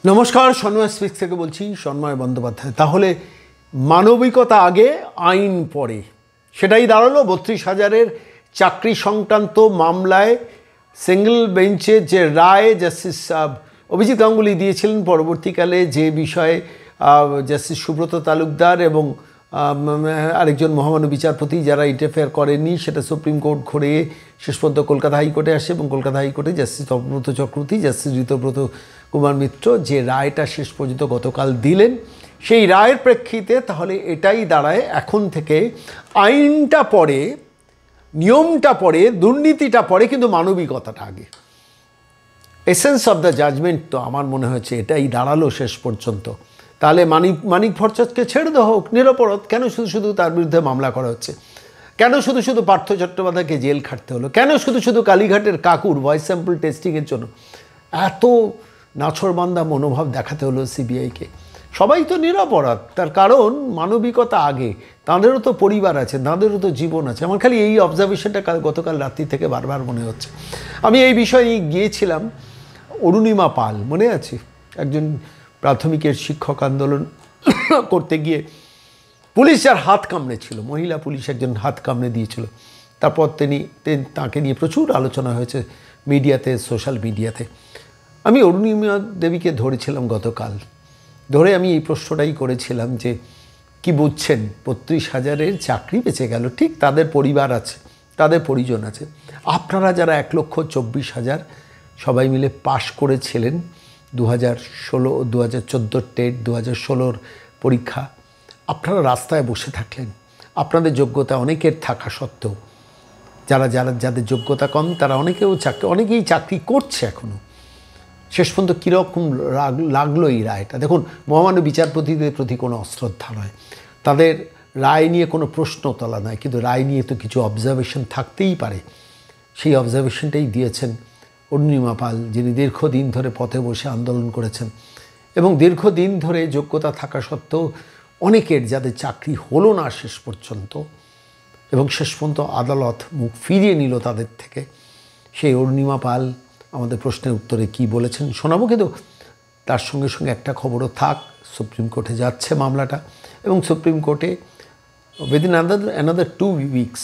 নমস্কার, সন্ময় স্পিক্স থেকে বলছি, সন্ময় বন্দ্যোপাধ্যায়। তাহলে মানবিকতা আগে, আইন পরে, সেটাই দাঁড়ালো 32,000-এর চাকরি সংক্রান্ত মামলায় সিঙ্গল বেঞ্চের যে রায় জাস্টিস অভিজিৎ গাঙ্গুলি দিয়েছিলেন। পরবর্তীকালে যে বিষয়ে জাস্টিস সুব্রত তালুকদার এবং আরেকজন মহামান্য বিচারপতি যারা ইন্টারফেয়ার করেননি, সেটা সুপ্রিম কোর্ট ঘুরে শেষ পর্যন্ত কলকাতা হাইকোর্টে আসে এবং কলকাতা হাইকোর্টে জাস্টিস তপব্রত চক্রবর্তী, জাস্টিস ঋতব্রত কুমার মিত্র যে রায়টা শেষ পর্যন্ত গতকাল দিলেন, সেই রায়ের প্রেক্ষিতে তাহলে এটাই দাঁড়ায় এখন থেকে আইনটা পরে, নিয়মটা পরে, দুর্নীতিটা পরে, কিন্তু মানবিকতাটা আগে। এসেন্স অফ দ্য জাজমেন্ট তো আমার মনে হচ্ছে এটাই দাঁড়ালো শেষ পর্যন্ত। তাহলে মানিক ভট্টাচার্যকে ছেড়ে দেওয়া হোক, নিরপরাধ। কেন শুধু শুধু তার বিরুদ্ধে মামলা করা হচ্ছে? কেন শুধু শুধু পার্থ চট্টোপাধ্যায়কে জেল খাটতে হলো? কেন শুধু শুধু কালীঘাটের কাকুর ভয়েস স্যাম্পল টেস্টিংয়ের জন্য এত নাছরবান্দা মনোভাব দেখাতে হলো সিবিআইকে? সবাই তো নিরপরাধ, তার কারণ মানবিকতা আগে। তাঁদেরও তো পরিবার আছে, তাঁদেরও তো জীবন আছে। আমার খালি এই অবজারভেশনটা গতকাল রাত্রি থেকে বারবার মনে হচ্ছে। আমি এই বিষয়ে গিয়েছিলাম, অরুণিমা পাল মনে আছে, একজন প্রাথমিকের শিক্ষক আন্দোলন করতে গিয়ে পুলিশ যার হাত কামড়েছিল, মহিলা পুলিশ একজন হাত কামড়ে দিয়েছিল। তারপর তাকে নিয়ে প্রচুর আলোচনা হয়েছে মিডিয়াতে, সোশ্যাল মিডিয়াতে। আমি অরুণিমা দেবীকে ধরেছিলাম গতকাল, ধরে আমি এই প্রশ্নটাই করেছিলাম যে কি বুঝছেন, 32,000-এর চাকরি বেঁচে গেল, ঠিক তাদের পরিবার আছে, তাদের পরিজন আছে। আপনারা যারা 1,24,000 সবাই মিলে পাশ করেছিলেন 2016, 2014 টেট, 2016 পরীক্ষা, আপনারা রাস্তায় বসে থাকলেন। আপনাদের যোগ্যতা অনেকের থাকা সত্ত্বেও যাদের যোগ্যতা কম তারা অনেকেই চাকরি করছে এখনও। শেষ পর্যন্ত কীরকম লাগলো এই রায়টা? দেখুন, মহামান্য বিচারপতিদের প্রতি কোনো অশ্রদ্ধা নয়, তাদের রায় নিয়ে কোনো প্রশ্ন তোলা নয়, কিন্তু রায় নিয়ে তো কিছু অবজারভেশন থাকতেই পারে। সেই অবজারভেশনটাই দিয়েছেন অরুণিমা পাল, যিনি দীর্ঘদিন ধরে পথে বসে আন্দোলন করেছেন এবং দীর্ঘদিন ধরে যোগ্যতা থাকা সত্ত্বেও অনেকের যাদের চাকরি হলো না শেষ পর্যন্ত, এবং শেষ পর্যন্ত আদালত মুখ ফিরিয়ে নিল তাদের থেকে। সেই অরুণিমা পাল আমাদের প্রশ্নের উত্তরে কি বলেছেন শোনাবো, কিন্তু তার সঙ্গে সঙ্গে একটা খবরও থাক, সুপ্রিম কোর্টে যাচ্ছে মামলাটা এবং সুপ্রিম কোর্টে উইদিন অ্যানাদার 2 উইকস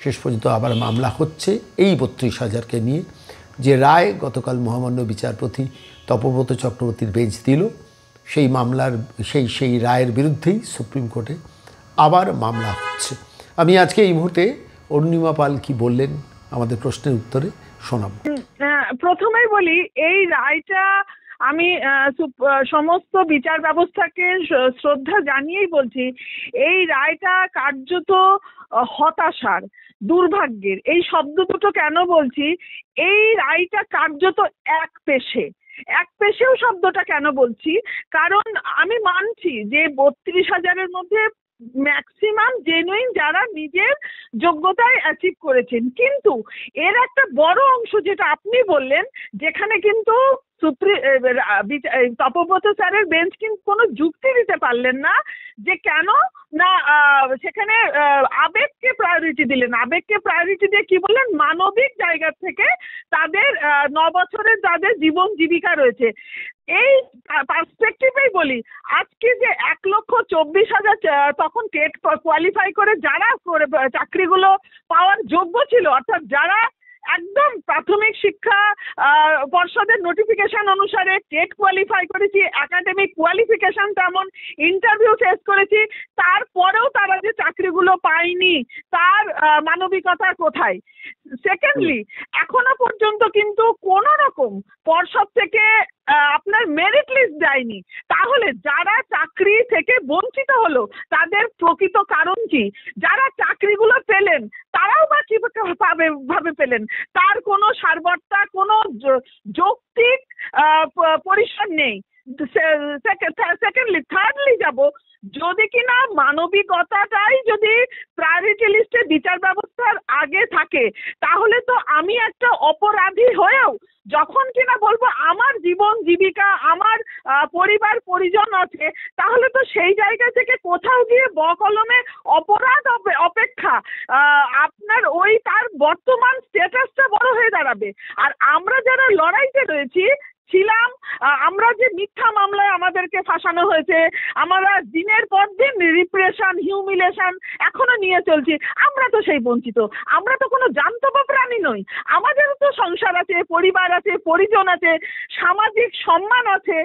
শেষ পর্যন্ত আবার মামলা হচ্ছে এই 32,000-কে নিয়ে। যে রায় গতকাল মহামান্য বিচারপতি তপব্রত চক্রবর্তীর বেঞ্চ দিল, সেই মামলার সেই রায়ের বিরুদ্ধেই সুপ্রিম কোর্টে আবার মামলা হচ্ছে। আমি আজকে এই মুহূর্তে অরুণিমা পাল কি বললেন আমাদের প্রশ্নের উত্তরে শোনাবো। প্রথমেই বলি, এই রায়টা আমি সমস্ত বিচার ব্যবস্থাকে শ্রদ্ধা জানিয়েই বলছি, এই রায়টা কার্যত হতাশার, দুর্ভাগ্যের। এই শব্দ দুটো কেন বলছি? এই রায়টা কার্যত এক পেশেও শব্দটা কেন বলছি, কারণ আমি মানছি যে 32,000-এর মধ্যে ম্যাক্সিমাম জেনুইন যারা নিজের যোগ্যতায় অ্যাচিভ করেছেন, কিন্তু এর একটা বড় অংশ যেটা আপনি বললেন, যেখানে কিন্তু তপব্রত স্যারের বেঞ্চ কিন্তু কোনো যুক্তি দিতে পারলেন না যে কেন না সেখানে আবেগকে প্রায়োরিটি দিলেন। আবেগকে প্রায়োরিটি দিয়ে কি বললেন? মানবিক জায়গা থেকে তাদের 9 বছরের যাদের জীবন জীবিকা রয়েছে, এই পার্সপেক্টিভেই বলি, আজকে যে 1,24,000 তখন টেট কোয়ালিফাই করে যারা চাকরিগুলো পাওয়ার যোগ্য ছিল, অর্থাৎ যারা একদম প্রাথমিক শিক্ষা পর্ষদের নোটিফিকেশন অনুসারে টেট কোয়ালিফাই করেছি, একাডেমিক কোয়ালিফিকেশন তেমন, ইন্টারভিউ ফেস করেছি, তারপরেও তারা যে চাকরিগুলো পায়নি, তার মানবিকতা কোথায়? সেকেন্ডলি, এখনো পর্যন্ত কিন্তু কোন রকম পর্ষদ থেকে আপনার মেরিট লিস্ট দেয়নি। তাহলে যারা চাকরি থেকে বঞ্চিত হলো তাদের প্রকৃত কারণ কি? যারা চাকরিগুলো পেলেন তারাও বা কিভাবে পেলেন? তার কোনো সারবত্তা, কোনো যৌক্তিক পরিসর নেই। সেকেন্ডলি, থার্ডলি যাব, যদি কিনা মানবিকতাটাই যদি প্রায়োরিটি লিস্টে বিচার ব্যবস্থার আগে থাকে, তাহলে তো আমি একটা অপরাধী হয়েও যখন কিনা বলবো আমার জীবন জীবিকা, আমার পরিবার পরিজন আছে, তাহলে তো সেই জায়গা থেকে কোথাও গিয়ে বকলমে অপরাধ অপেক্ষা আপনার ওই তার বর্তমান স্ট্যাটাসটা বড় হয়ে দাঁড়াবে। আর আমরা যারা লড়াইতে রয়েছি ছিলাম, আমরা যে মিথ্যা মামলায় আমাদেরকে ফাঁসানো হয়েছে, আমরা দিনের পর দিন রিপ্রেশন হিউমিলেশন এখনো নিয়ে চলছি, আমরা তো সেই বঞ্চিত। আমরা তো কোনো জান্তব প্রাণী নই, আমাদেরও তো সংসার আছে, পরিবার আছে, পরিজন আছে, সামাজিক সম্মান আছে।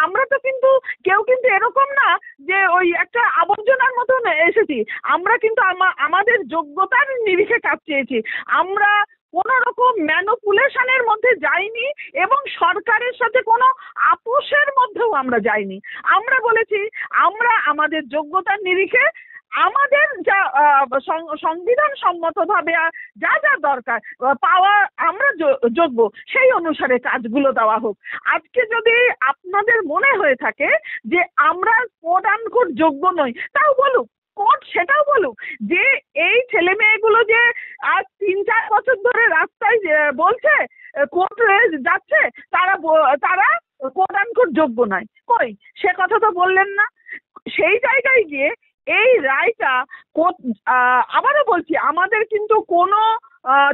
আমরা তো কিন্তু কেউ কিন্তু এরকম না যে ওই একটা আবর্জনার মতন এসেছি। আমরা কিন্তু আমাদের যোগ্যতার নিরিখে কাজ চেয়েছি। আমরা কোন রকম ম্যানুপুলেশনের মধ্যে যাইনি এবং সরকারের সাথে কোনো আপোষের মধ্যেও আমরা যাইনি। আমরা বলেছি আমরা আমাদের যোগ্যতার নিরিখে আমাদের যা সংবিধান সম্মতভাবে যা যা দরকার পাওয়া আমরা যোগ্য, সেই অনুসারে কাজগুলো দেওয়া হোক। আজকে যদি আপনাদের মনে হয়ে থাকে যে আমরা কোট আনকোট যোগ্য নই, তাও বলুক, কোর্ট সেটাও বলুক যে এই ছেলে মেয়েগুলো যে আজ 3-4 বছর ধরে রাস্তায় বলছে কোর্টে যাচ্ছে, তারা কোট আনকোট যোগ্য নয়। কই সে কথা তো বললেন না। সেই জায়গায় গিয়ে এই রায়টা আবারও বলছি, আমাদের কিন্তু কোনো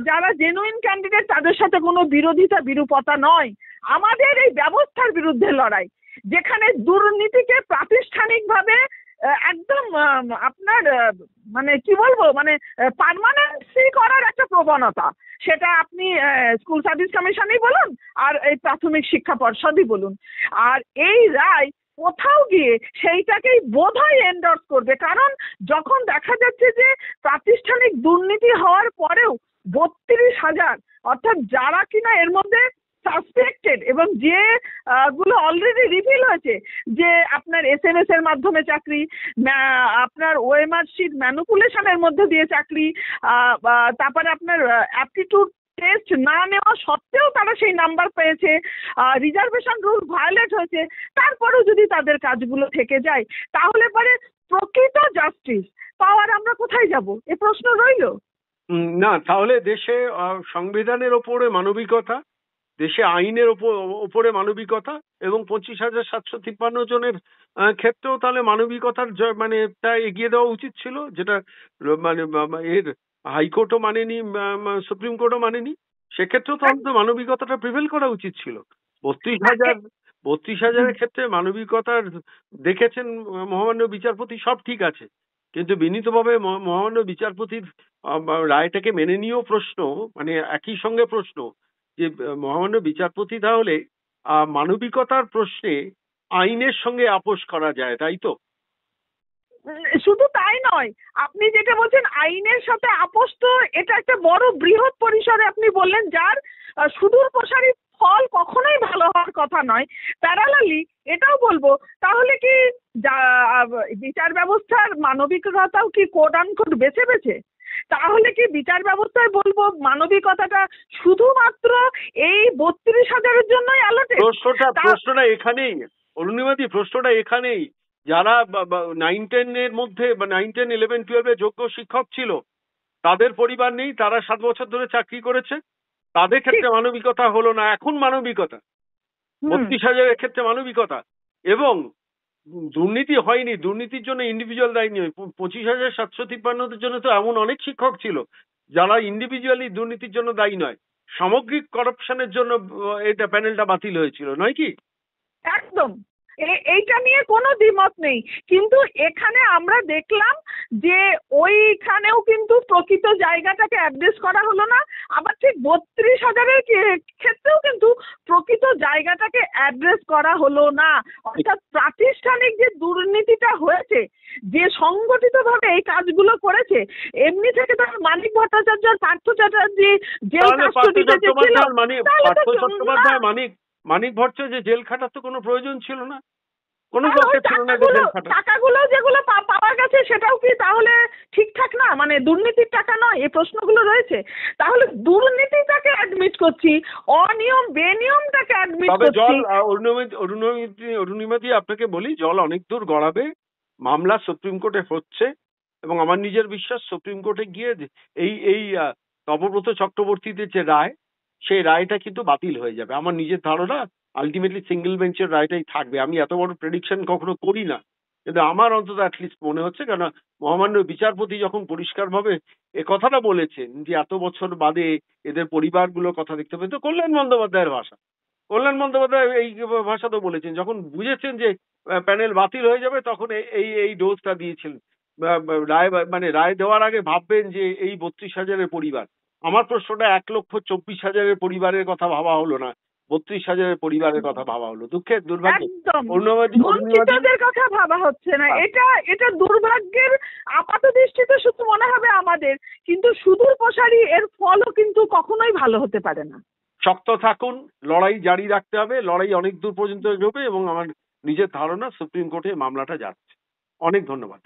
যারা জেনুইন ক্যান্ডিডেট তাদের সাথে কোনো বিরোধিতা বিরূপতা নয়, আমাদের এই ব্যবস্থার বিরুদ্ধে লড়াই, যেখানে দুর্নীতিকে প্রাতিষ্ঠানিকভাবে একদম আপনার মানে কি বলবো, মানে পার্মানেন্সি করার একটা প্রবণতা, সেটা আপনি স্কুল সার্ভিস কমিশনই বলুন আর এই প্রাথমিক শিক্ষা পর্ষদই বলুন। আর এই রায় কোথাও গিয়ে সেইটাকেই বোধহয় এন্ডোর্স করবে, কারণ যখন দেখা যাচ্ছে যে প্রাতিষ্ঠানিক দুর্নীতি হওয়ার পরেও 32,000, অর্থাৎ যারা কিনা এর মধ্যে সাসপেক্টেড এবং যে গুলো অলরেডি রিভিল হয়েছে যে আপনার SMS এর মাধ্যমে চাকরি, আপনার ওএমআর শিট ম্যানুপুলেশনের মধ্যে দিয়ে চাকরি, তারপরে আপনার অ্যাপটিটিউড টেস্ট না নেওয়া সত্ত্বেও তারা সেই নাম্বার পেয়েছে, রিজার্ভেশন রুল ভায়োলেট হয়েছে, তারপরেও যদি তাদের কাজগুলো থেকে যায়, তাহলে পরে প্রকৃত জাস্টিস পাওয়ার আমরা কোথায় যাব, এ প্রশ্ন রইল। না, তাহলে দেশে সংবিধানের ওপরে মানবিকতা, দেশে আইনের ওপরে মানবিকতা এবং 25,753 জনের ক্ষেত্রেও তাহলে মানবিকতার মানে তা এগিয়ে দেওয়া উচিত ছিল, যেটা মানে এর হাইকোর্টও মানেনি, সুপ্রিম কোর্টও মানেনি। সেক্ষেত্রেও তো মানবিকতাটা প্রিভেল করা উচিত ছিল। 32,000 ক্ষেত্রে মানবিকতার দেখেছেন মহামান্য বিচারপতি, সব ঠিক আছে, কিন্তু বিনীতভাবে মহামান্য বিচারপতির রায়টাকে মেনে নিয়েও প্রশ্ন, মানে একই সঙ্গে প্রশ্ন যে মহামান্য বিচারপতি তাহলে মানবিকতার প্রশ্নে আইনের সঙ্গে আপোষ করা যায়, তাই তো? শুধু তাই নয়, আপনি যেটা বলছেন আইনের সাথে আপোষ, তো এটা একটা বড় বৃহৎ পরিসরে আপনি বললেন, যার সুদূর প্রসারী ফল কখনোই ভালো হওয়ার কথা নয়। প্যারালালি এটাও বলবো, তাহলে কি বিচার ব্যবস্থার মানবিকতাও কি কোট আনকোট বেছে বেছে? তাহলে কি বিচার ব্যবস্থায় বলবো মানবিকতাটা শুধুমাত্র এই 32,000-এর জন্যই অ্যালোটেড? প্রশ্নটা এখানেই অরুণিমাদি, প্রশ্নটা এখানেই, যারা 9-10 এর মধ্যে বা 9-10, 11, 12 যোগ্য শিক্ষক ছিল, তাদের পরিবার নেই, তারা 7 বছর ধরে চাকরি করেছে, তাদের ক্ষেত্রে মানবিকতা হলো না। এখন মানবিকতা 32,000-এর ক্ষেত্রে মানবিকতা, এবং দুর্নীতি হয়নি, দুর্নীতির জন্য ইন্ডিভিজুয়াল দায়ী নয়। 25,753 জন্য তো এমন অনেক শিক্ষক ছিল যারা ইন্ডিভিজুয়ালি দুর্নীতির জন্য দায়ী নয়, সামগ্রিক করাপশনের জন্য এটা প্যানেলটা বাতিল হয়েছিল, নয় কি? একদম, এইটা নিয়ে কোনো দ্বিমত নেই, কিন্তু এখানে আমরা দেখলাম যে ওইখানেও কিন্তু প্রকৃত জায়গাটাকে অ্যাড্রেস করা হলো না, আবার ঠিক 32,000-এর ক্ষেত্রেও কিন্তু প্রকৃত জায়গাটাকে অ্যাড্রেস করা হলো না। অর্থাৎ প্রাতিষ্ঠানিক যে দুর্নীতিটা হয়েছে, যে সংগঠিতভাবে এই কাজগুলো করেছে, এমনি থেকে তো মানিক ভট্টাচার্য আর পার্থ চ্যাটার্জি জেল কাস্টডিতে ছিল, মানিক ভট্টাচার্য জেল খাটার তো কোনো প্রয়োজন ছিল না, কোনো দরকার ছিল না জেল খাটা। টাকাগুলো যেগুলো পাওয়া গেছে সেটাও কি তাহলে ঠিকঠাক না, মানে দুর্নীতির টাকা নয়? এই প্রশ্নগুলো রয়েছে। তাহলে দুর্নীতিটাকে অ্যাডমিট করছি, অনিয়ম বেনিয়মটাকে অ্যাডমিট করছি। জল অরুণিমাদি আপনাকে বলি, জল অনেক দূর গড়াবে, মামলা সুপ্রিম কোর্টে হচ্ছে, এবং আমার নিজের বিশ্বাস সুপ্রিম কোর্টে গিয়ে এই তপব্রত চক্রবর্তীদের যে রায়, সেই রায়টা কিন্তু বাতিল হয়ে যাবে। আমার নিজের ধারণা আলটিমেটলি সিঙ্গেল বেঞ্চের রায়টাই থাকবে। আমি এত বড় প্রেডিকশন কখনো করি না, কিন্তু আমার অন্তত অ্যাটলিস্ট মনে হচ্ছে, কেন মহামান্য বিচারপতি যখন পরিষ্কারভাবে এ কথাটা বলেছেন যে এত বছর বাদে এদের পরিবারগুলো কথা দেখতে পেত, কল্যাণ বন্দ্যোপাধ্যায়ের ভাষা, কল্যাণ বন্দ্যোপাধ্যায় এই ভাষাতেও বলেছেন, যখন বুঝেছেন যে প্যানেল বাতিল হয়ে যাবে তখন এই ডোজটা দিয়েছিলেন। রায় মানে রায় দেওয়ার আগে ভাববেন যে এই 32,000-এর পরিবার। আমার প্রশ্নটা 1,24,000-এর পরিবারের কথা ভাবা হলো না, 32,000-এর পরিবারের কথা ভাবা হলো। দুঃখের দুর্ভাগ্য। একদম অরুণিমাদি বঞ্চিতদের কথা ভাবা হচ্ছে না। এটা দুর্ভাগ্যের আপাত দৃষ্টিতে শুধু মনে হবে আমাদের, কিন্তু সুদূর প্রসারী এর ফলও কিন্তু কখনোই ভালো হতে পারে না। শক্ত থাকুন, লড়াই জারি রাখতে হবে, লড়াই অনেক দূর পর্যন্ত এগোবে এবং আমার নিজের ধারণা সুপ্রিম কোর্টে মামলাটা যাচ্ছে। অনেক ধন্যবাদ।